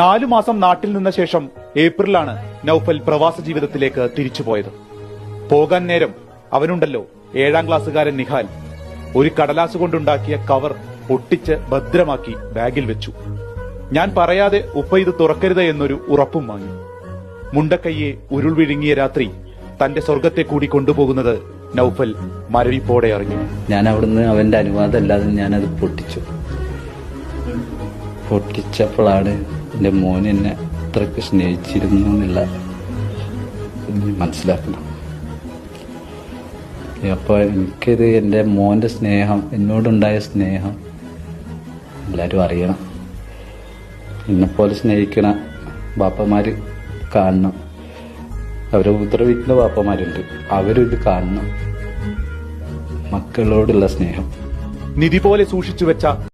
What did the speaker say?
4 മാസം നാട്ടിൽ നിന്ന ശേഷം ഏപ്രിലാണ് നൌഫൽ പ്രവാസ ജീവിതത്തിലേക്ക് തിരിച്ചുപോയത്. പോകാൻ നേരം അവനുണ്ടല്ലോ 7ാം ക്ലാസ്സുകാരൻ നിഹാൽ ഒരു കടലാസ് കൊണ്ടുണ്ടാക്കിയ കവർ ഒട്ടിച്ച് ഭദ്രമാക്കി ബാഗിൽ വെച്ചു. ഞാൻ പറയാതെ ഉപ്പ ഇത് തുറക്കരുത് എന്നൊരു ഉറപ്പും വാങ്ങി. മുണ്ടക്കയ്യെ ഉരുൾ വിഴുങ്ങിയ രാത്രി തന്റെ സ്വർഗത്തെ കൂടി കൊണ്ടുപോകുന്നത് നൌഫൽ മരവിപ്പോടെ അറിഞ്ഞു. ഞാൻ അവിടുന്ന് അവന്റെ അനുവാദം അല്ലാതെ ഞാനത് പൊട്ടിച്ചപ്പോഴാണ് എന്റെ മോൻ എന്നെ അത്രയ്ക്ക് സ്നേഹിച്ചിരുന്നു എന്നുള്ള മനസ്സിലാക്കണം. അപ്പൊ എനിക്കിത് എന്റെ മോന്റെ സ്നേഹം, എന്നോടുണ്ടായ സ്നേഹം എല്ലാരും അറിയണം. എന്നെപ്പോലെ സ്നേഹിക്കണ ബാപ്പമാര് കാണണം. അവരെ ഉപദ്രവിക്കുന്ന ബാപ്പമാരുണ്ട്, അവരും ഇത് കാണണം. മക്കളോടുള്ള സ്നേഹം നിധി പോലെ സൂക്ഷിച്ചു വെച്ച